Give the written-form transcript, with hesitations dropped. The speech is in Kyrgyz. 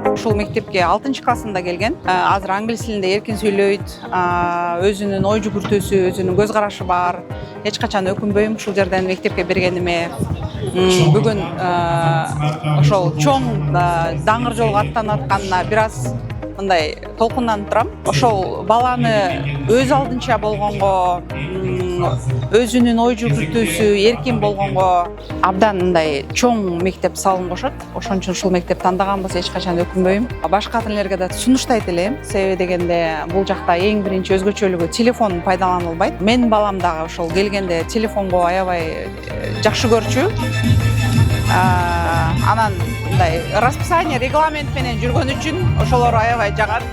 Ушул мектепке 6-классында келген. Азыр англис тилинде эркин сүйлөйт. Өзүнүн ой жүгүртүүсү, өзүнүн көз карашы бар. Эч качан өкүнбөйм ушул жерден мектепке бергениме. Бүгүн ошол чоң даңгыр жолго аттанып атканына бир аз мындай толкунданып турам. Ошол баланы өз алдынча болгонго, өзүнүн ой жүгүртүүсү эркин болгонго абдан мындай чоң мектеп салым кошот. Ошон үчүн ушул мектеп тандаган болсо эч качан өкүнбөйм. Башка ата энелерге да сунуштайт элем. Себеби дегенде бул жакта эң биринчи өзгөчөлүгү телефон пайдаланылбайт. Менин балам дагы ошол келгенде телефонго аябай жакшы көрчү. Анан мындай расписание, регламент менен жүргөн үчүн ошолор аябай жагат.